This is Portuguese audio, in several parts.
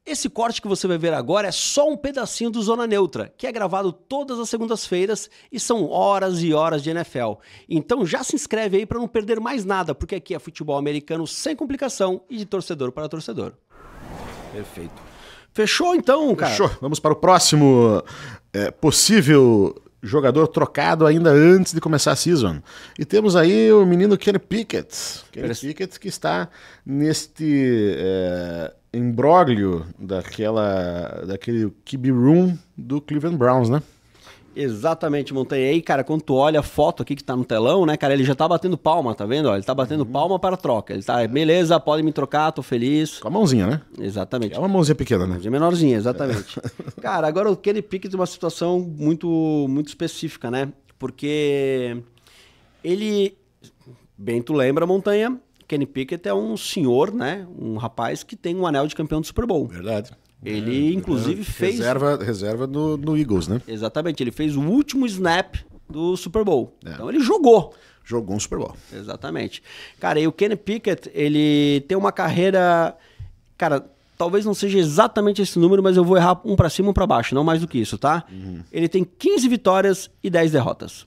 Esse corte que você vai ver agora é só um pedacinho do Zona Neutra, que é gravado todas as segundas-feiras e são horas e horas de NFL. Então já se inscreve aí para não perder mais nada, porque aqui é futebol americano sem complicação e de torcedor para torcedor. Perfeito. Fechou então, cara? Fechou. Vamos para o próximo possível jogador trocado ainda antes de começar a season. E temos aí o menino Kenny Pickett. Kenny Pickett que está neste imbróglio daquele QB room do Cleveland Browns, né? Exatamente, Montanha. E aí, cara, quando tu olha a foto aqui que tá no telão, né, cara, ele já tá batendo palma, tá vendo? Ele tá batendo palma para a troca. Ele tá, beleza, pode me trocar, tô feliz. Com a mãozinha, né? Exatamente. É uma mãozinha pequena, né? Mãozinha menorzinha, exatamente. Cara, agora o Kenny Pickett tem uma situação muito, muito específica, né? Porque ele, bem tu lembra, Montanha, Kenny Pickett é um senhor, né? Um rapaz que tem um anel de campeão do Super Bowl. Verdade. Ele, inclusive, fez... Reserva no Eagles, né? Exatamente, ele fez o último snap do Super Bowl. Então ele jogou. Jogou um Super Bowl. Exatamente. Cara, e o Kenny Pickett, ele tem uma carreira... Cara, talvez não seja exatamente esse número, mas eu vou errar um pra cima e um pra baixo, não mais do que isso, tá? Ele tem 15 vitórias e 10 derrotas.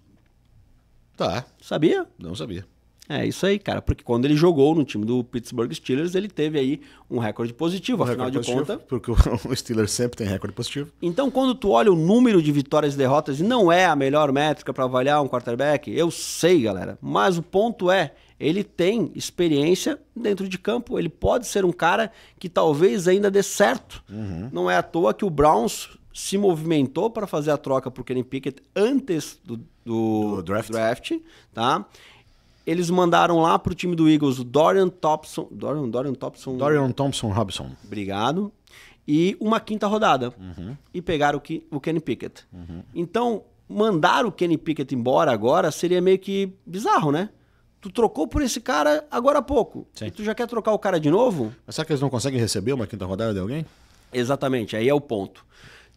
Tá. Sabia? Não sabia. É isso aí, cara, porque quando ele jogou no time do Pittsburgh Steelers, ele teve aí um recorde positivo, afinal de contas. Porque o Steelers sempre tem recorde positivo. Então, quando tu olha o número de vitórias e derrotas, e não é a melhor métrica para avaliar um quarterback, eu sei, galera, mas o ponto é, ele tem experiência dentro de campo, ele pode ser um cara que talvez ainda dê certo. Não é à toa que o Browns se movimentou para fazer a troca por Kenny Pickett antes do draft, tá? Eles mandaram lá pro time do Eagles o Dorian Thompson Robinson. Obrigado. E uma quinta rodada. E pegaram o Kenny Pickett. Então, mandar o Kenny Pickett embora agora seria meio que bizarro, né? Tu trocou por esse cara agora há pouco. Sim. E tu já quer trocar o cara de novo? Mas será que eles não conseguem receber uma quinta rodada de alguém? Exatamente, aí é o ponto.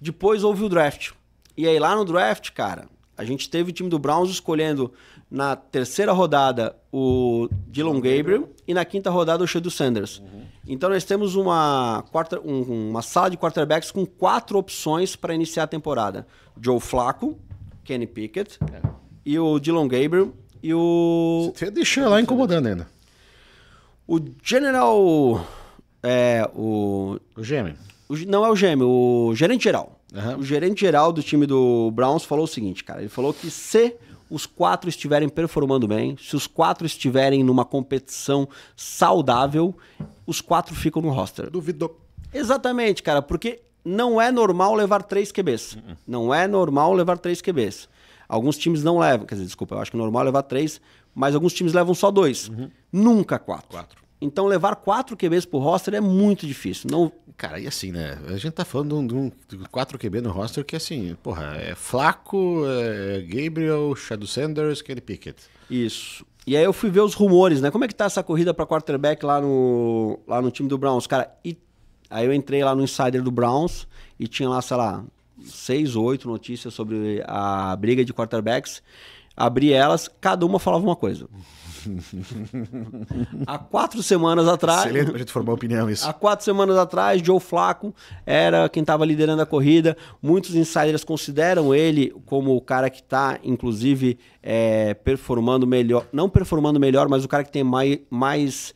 Depois houve o draft. E aí lá no draft, cara, a gente teve o time do Browns escolhendo na terceira rodada o Dylan Gabriel e na quinta rodada o Shedeur Sanders. Então nós temos uma sala de quarterbacks com 4 opções para iniciar a temporada. Joe Flacco, Kenny Pickett e o Dylan Gabriel e o... Você deixou lá incomodando ainda. O General... O GM. Não é o GM, o gerente geral. Uhum. O gerente geral do time do Browns falou o seguinte, cara. Ele falou que se os 4 estiverem performando bem, se os 4 estiverem numa competição saudável, os 4 ficam no roster. Duvidou. Exatamente, cara, porque não é normal levar 3 QBs. Não é normal levar 3 QBs. Alguns times não levam, quer dizer, desculpa, eu acho que é normal levar 3, mas alguns times levam só 2. Nunca 4. Então levar 4 QBs pro roster é muito difícil. Não... Cara, e assim, né? A gente tá falando de 4 QB no roster que, assim, porra, é Flacco, Gabriel, Shedeur Sanders, Kenny Pickett. Isso. E aí eu fui ver os rumores, né? Como é que tá essa corrida pra quarterback lá no time do Browns, cara? E aí eu entrei lá no Insider do Browns e tinha lá, sei lá, 6 ou 8 notícias sobre a briga de quarterbacks. Abri elas, cada uma falava uma coisa. Há 4 semanas atrás... Excelente pra gente formar opinião isso. Há 4 semanas atrás, Joe Flacco era quem estava liderando a corrida. Muitos insiders consideram ele como o cara que está, inclusive, performando melhor. Não performando melhor, mas o cara que tem mais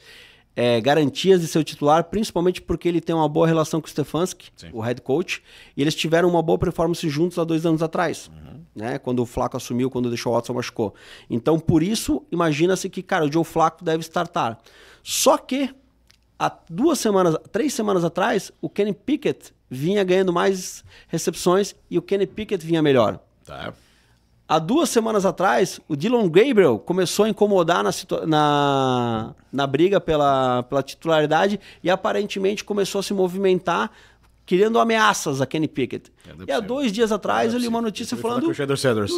garantias de ser o titular, principalmente porque ele tem uma boa relação com o Stefanski, o head coach, e eles tiveram uma boa performance juntos há 2 anos atrás. Né, quando o Flacco assumiu, quando deixou o Watson machucou. Então, por isso, imagina-se que, cara, o Joe Flacco deve startar. Só que, há 3 semanas atrás, o Kenny Pickett vinha ganhando mais recepções e o Kenny Pickett vinha melhor. Tá. Há 2 semanas atrás, o Dylan Gabriel começou a incomodar na briga pela titularidade e aparentemente começou a se movimentar querendo ameaças a Kenny Pickett. E há 2 dias atrás eu li uma notícia falando que o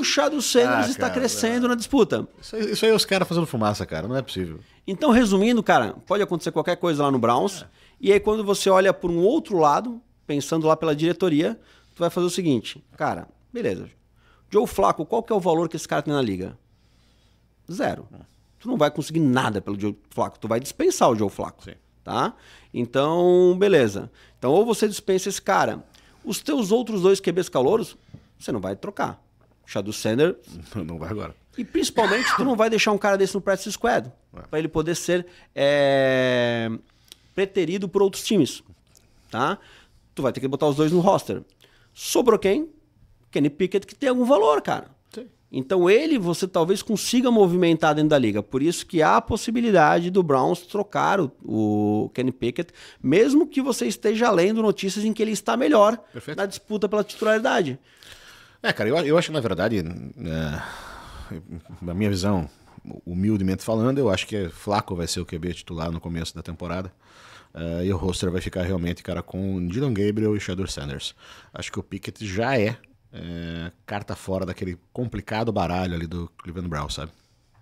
Shedeur Sanders está crescendo na disputa. Isso aí é os caras fazendo fumaça, cara. Não é possível. Então, resumindo, cara, pode acontecer qualquer coisa lá no Browns. E aí, quando você olha por um outro lado, pensando lá pela diretoria, tu vai fazer o seguinte. Cara, beleza. Joe Flacco, qual que é o valor que esse cara tem na liga? 0. Tu não vai conseguir nada pelo Joe Flacco. Tu vai dispensar o Joe Flacco. Sim. Tá? Então, beleza. Então, Então, ou você dispensa esse cara. Os teus outros 2 QBs calouros, você não vai trocar. Shadow Sanders... Não vai agora. E principalmente, tu não vai deixar um cara desse no practice squad. Para ele poder ser preterido por outros times. Tá? Tu vai ter que botar os 2 no roster. Sobrou quem? Kenny Pickett, que tem algum valor, cara. Sim. Então você talvez consiga movimentar dentro da liga. Por isso que há a possibilidade do Browns trocar o Kenny Pickett, mesmo que você esteja lendo notícias em que ele está melhor na disputa pela titularidade. Cara, eu acho que na verdade, na minha visão, humildemente falando, eu acho que Flacco vai ser o QB titular no começo da temporada. E o roster vai ficar realmente, cara, com Dylan Gabriel e Shadow Sanders. Acho que o Pickett já é carta fora daquele complicado baralho ali do Cleveland Browns, sabe?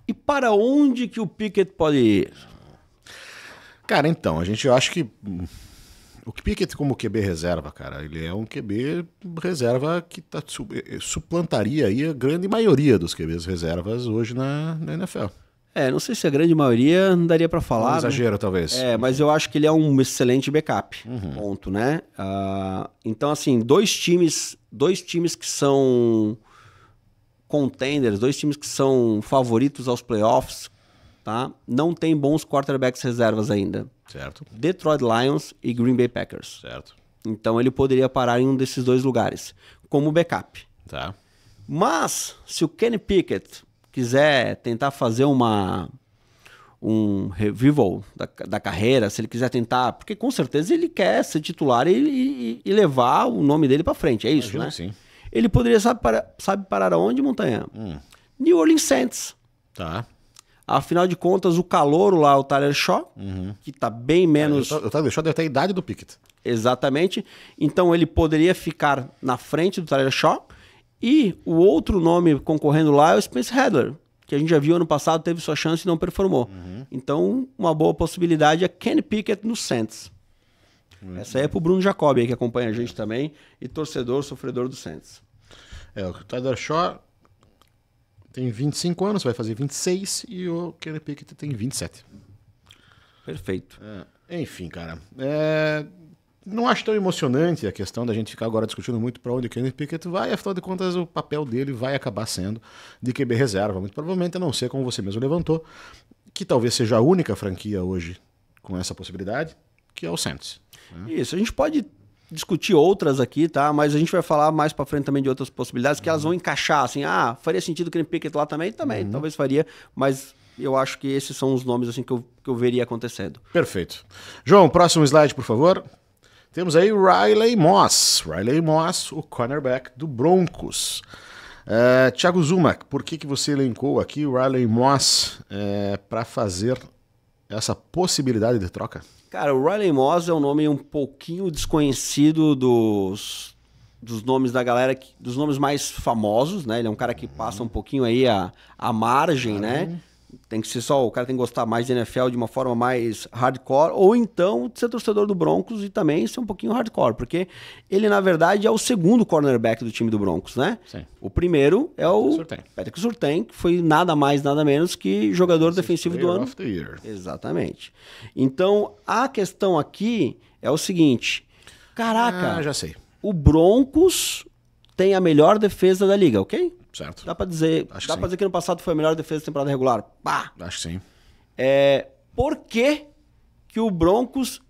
E para onde que o Pickett pode ir? Cara, então, eu acho que o Pickett como QB reserva, cara, ele é um QB reserva que suplantaria aí a grande maioria dos QBs reservas hoje na NFL. Não sei se a grande maioria não daria para falar. Um exagero, talvez. Mas eu acho que ele é um excelente backup. Ponto, né? Então, assim, dois times que são contenders, 2 times que são favoritos aos playoffs, tá? Não tem bons quarterbacks reservas ainda. Certo. Detroit Lions e Green Bay Packers. Certo. Então ele poderia parar em um desses 2 lugares, como backup. Tá. Mas, se o Kenny Pickett quiser tentar fazer um revival da carreira, se ele quiser tentar... Porque com certeza ele quer ser titular e levar o nome dele para frente, é isso, imagino, né? Sim. Ele poderia, sabe parar aonde, Montanha? New Orleans Saints. Tá. Afinal de contas, o calouro lá, o Tyler Shaw, que tá bem menos... O Tyler Shaw deve ter a idade do Pickett. Exatamente. Então ele poderia ficar na frente do Tyler Shaw. E o outro nome concorrendo lá é o Spencer Rattler, que a gente já viu ano passado, teve sua chance e não performou. Então, uma boa possibilidade é Kenny Pickett no Saints. Essa aí é pro Bruno Jacobi, que acompanha a gente também, e torcedor, sofredor do Saints. O Tyler Shaw tem 25 anos, vai fazer 26, e o Kenny Pickett tem 27. Perfeito. Enfim, cara, não acho tão emocionante a questão da gente ficar agora discutindo muito para onde o Kenny Pickett vai, afinal de contas o papel dele vai acabar sendo de QB reserva, muito provavelmente, a não ser, como você mesmo levantou, que talvez seja a única franquia hoje com essa possibilidade, que é o Saints. Isso, a gente pode discutir outras aqui, tá? Mas a gente vai falar mais para frente também de outras possibilidades que elas vão encaixar, assim, faria sentido o Kenny Pickett lá também? Também, talvez faria, mas... Eu acho que esses são os nomes assim que eu veria acontecendo. Perfeito. João, próximo slide, por favor. Temos aí Riley Moss. Riley Moss, o cornerback do Broncos. Thiago Zuma, por que você elencou aqui o Riley Moss para fazer essa possibilidade de troca? Cara, o Riley Moss é um nome um pouquinho desconhecido dos nomes da galera, dos nomes mais famosos, né? Ele é um cara que passa um pouquinho aí a margem, né? Tem que ser o cara tem que gostar mais de NFL de uma forma mais hardcore, ou então ser torcedor do Broncos e também ser um pouquinho hardcore, porque ele, na verdade, é o segundo cornerback do time do Broncos, né? Sim. O primeiro é o Patrick Surtain, que foi nada mais, nada menos que jogador defensivo do ano. Of the year. Exatamente. Então, a questão aqui é o seguinte, caraca, já sei. O Broncos tem a melhor defesa da liga, ok? Certo. Dá pra dizer que no passado foi a melhor defesa da temporada regular? Pá! Acho que sim. Por que o Broncos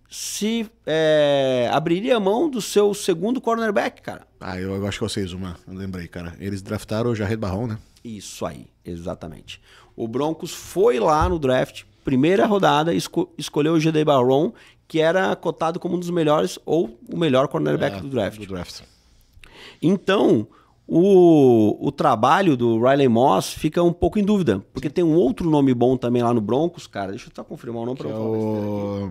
abriria a mão do seu segundo cornerback, cara? Eu acho que eu sei, Zuma. Eu lembrei, cara. Eles draftaram o Jared Barron, né? Isso aí, exatamente. O Broncos foi lá no draft, primeira rodada, escolheu o Jared Barron, que era cotado como um dos melhores ou o melhor cornerback do draft. Então... O trabalho do Riley Moss fica um pouco em dúvida, porque tem um outro nome bom também lá no Broncos, cara. Deixa eu só confirmar o nome para o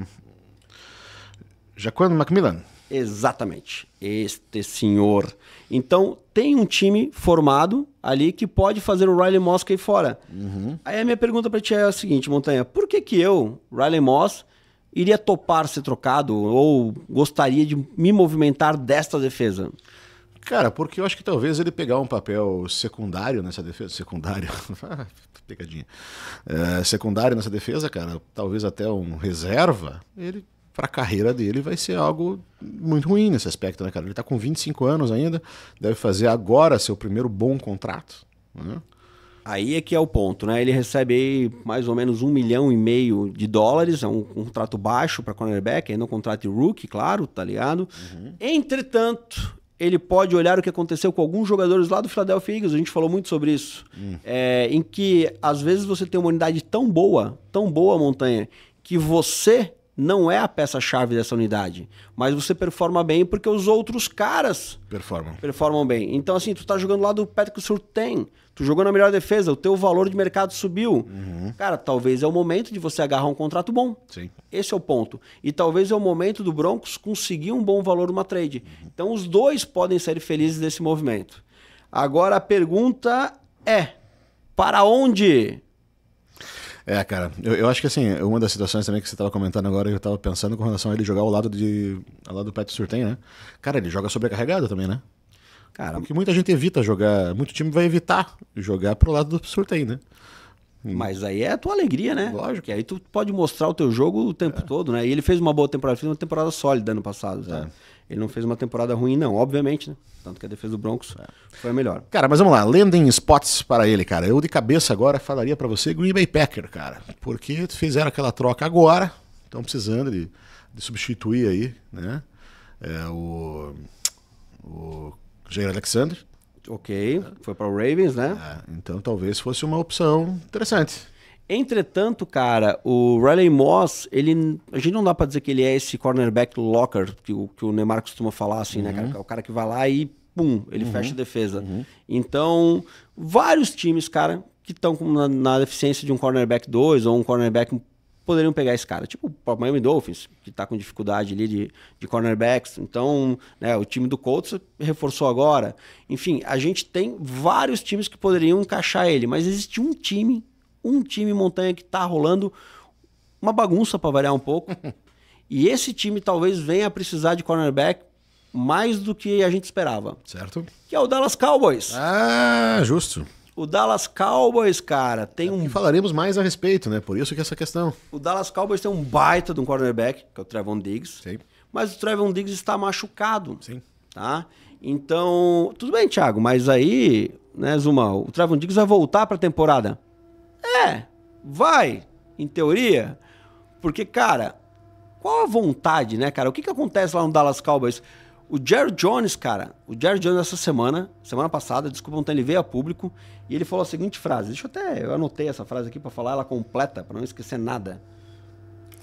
Jaquan McMillan. Exatamente, este senhor. Então, tem um time formado ali que pode fazer o Riley Moss cair fora. Aí a minha pergunta para ti é a seguinte, Montanha, por que eu, Riley Moss, iria topar ser trocado ou gostaria de me movimentar desta defesa? Cara, porque eu acho que talvez ele pegar um papel secundário nessa defesa, pegadinha, secundário nessa defesa, cara, talvez até um reserva, ele para a carreira dele vai ser algo muito ruim nesse aspecto, né, cara? Ele tá com 25 anos ainda, deve fazer agora seu primeiro bom contrato, né? Aí é que é o ponto, né? Ele recebe aí mais ou menos $1,5 milhão, é um contrato baixo para cornerback, ainda um contrato de rookie, claro, tá ligado? Entretanto, ele pode olhar o que aconteceu com alguns jogadores lá do Philadelphia Eagles, a gente falou muito sobre isso, em que às vezes você tem uma unidade tão boa, Montanha, que você não é a peça-chave dessa unidade, mas você performa bem porque os outros caras performam bem. Então, assim, tu tá jogando lá do Patrick Surtain, tu jogou na melhor defesa, o teu valor de mercado subiu. Cara, talvez é o momento de você agarrar um contrato bom. Sim. Esse é o ponto. E talvez é o momento do Broncos conseguir um bom valor numa trade. Então, os dois podem ser felizes desse movimento. Agora, a pergunta é, para onde? Cara, eu acho que assim, uma das situações também que você estava comentando agora, eu estava pensando com relação a ele jogar ao lado do Patrick Surtain, né? Cara, ele joga sobrecarregado também, né? Cara, porque muita gente evita jogar, muito time vai evitar jogar pro lado do Surtain, né? Mas aí é a tua alegria, né? Lógico. Que aí tu pode mostrar o teu jogo o tempo todo, né? E ele fez uma boa temporada, fez uma temporada sólida ano passado, tá? Ele não fez uma temporada ruim, não, obviamente, né? Tanto que a defesa do Broncos foi a melhor. Cara, mas vamos lá, landing spots para ele, cara. Eu de cabeça agora falaria para você Green Bay Packers, cara. Porque fizeram aquela troca agora, estão precisando de substituir aí, né? O Jair Alexander. Ok, foi para o Ravens, né? Então talvez fosse uma opção interessante. Entretanto, cara, o Riley Moss, a gente não dá pra dizer que ele é esse cornerback locker que o Neymar costuma falar, assim, né, cara? É o cara que vai lá e, pum, ele fecha a defesa. Então, vários times, cara, que estão na deficiência de um cornerback 2 ou um cornerback poderiam pegar esse cara. Tipo o Miami Dolphins, que tá com dificuldade ali de cornerbacks. Então, né, o time do Colts reforçou agora. Enfim, a gente tem vários times que poderiam encaixar ele, mas existe um time Montanha que tá rolando uma bagunça para variar um pouco. E esse time talvez venha a precisar de cornerback mais do que a gente esperava. Certo. Que é o Dallas Cowboys. Justo. O Dallas Cowboys, cara, tem E falaremos mais a respeito, né? Por isso que essa questão. O Dallas Cowboys tem um baita de um cornerback, que é o Trevon Diggs. Sim. Mas o Trevon Diggs está machucado. Sim. Tá? Então, tudo bem, Thiago, mas aí, né, Zuma, o Trevon Diggs vai voltar para a temporada? Vai, em teoria. Porque, cara, qual a vontade, né, cara? O que acontece lá no Dallas Cowboys? O Jerry Jones, cara, essa semana passada, desculpa, não, ele veio a público e ele falou a seguinte frase. Eu anotei essa frase aqui para falar ela completa, para não esquecer nada.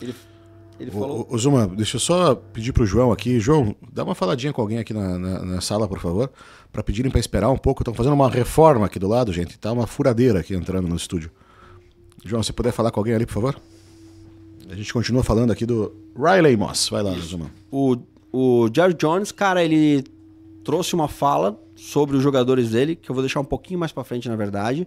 Ele falou... Zuma, deixa eu só pedir pro João aqui. João, dá uma faladinha com alguém aqui na sala, por favor, para pedirem para esperar um pouco. Estão fazendo uma reforma aqui do lado, gente. Tá uma furadeira aqui entrando no estúdio. João, se puder falar com alguém ali, por favor. A gente continua falando aqui do Riley Moss. Vai lá, Zuma. O Jerry Jones, cara, ele trouxe uma fala sobre os jogadores dele, que eu vou deixar um pouquinho mais pra frente, na verdade.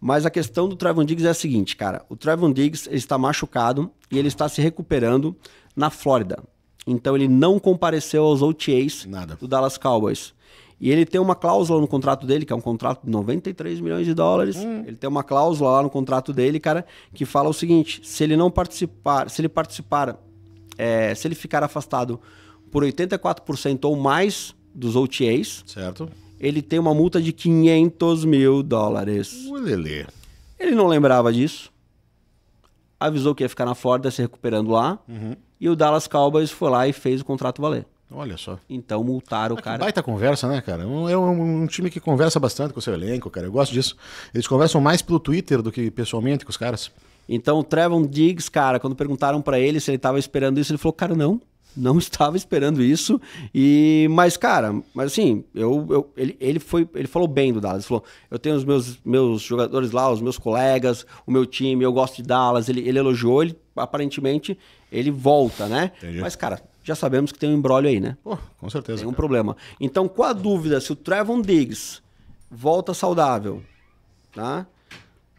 Mas a questão do Trevon Diggs é a seguinte, cara. O Trevon Diggs, ele está machucado e ele está se recuperando na Flórida. Então ele não compareceu aos OTAs do Dallas Cowboys. E ele tem uma cláusula no contrato dele, que é um contrato de $93 milhões. Ele tem uma cláusula lá no contrato dele, cara, que fala o seguinte: se ele ficar afastado por 84% ou mais dos OTAs, certo, ele tem uma multa de $500 mil. Ulelê. Ele não lembrava disso. Avisou que ia ficar na Flórida se recuperando lá. E o Dallas Cowboys foi lá e fez o contrato valer. Olha só. Então multaram o cara. Baita conversa, né, cara? É um time que conversa bastante com o seu elenco, cara. Eu gosto disso. Eles conversam mais pelo Twitter do que pessoalmente com os caras. Então o Trevon Diggs, cara, quando perguntaram pra ele se ele tava esperando isso, ele falou, cara, não estava esperando isso. Mas assim, ele falou bem do Dallas. Ele falou, eu tenho os meus jogadores lá, os meus colegas, o meu time, eu gosto de Dallas. Ele elogiou, aparentemente, ele volta, né? Entendi. Mas, cara, já sabemos que tem um imbróglio aí, né? Pô, com certeza. Tem um problema. Então, com a dúvida se o Trevon Diggs volta saudável, tá?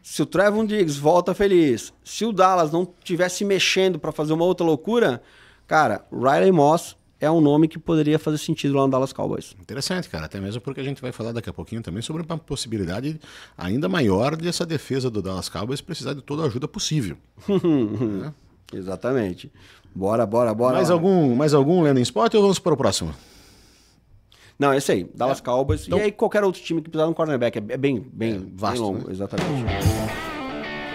Se o Trevon Diggs volta feliz, se o Dallas não estivesse mexendo para fazer uma outra loucura, cara, Riley Moss é um nome que poderia fazer sentido lá no Dallas Cowboys. Interessante, cara. Até mesmo porque a gente vai falar daqui a pouquinho também sobre uma possibilidade ainda maior dessa defesa do Dallas Cowboys precisar de toda a ajuda possível. Né? Exatamente. Bora. Mais algum Landing Spot ou vamos para o próximo? Não, esse aí, Dallas Cowboys. Então, e aí qualquer outro time que precisar de um cornerback. É bem vasto, bem longo, né? Exatamente.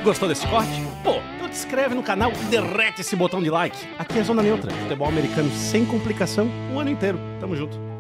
Gostou desse corte? Pô, então te inscreve no canal e derrete esse botão de like. Aqui é Zona Neutra, futebol americano sem complicação o ano inteiro. Tamo junto.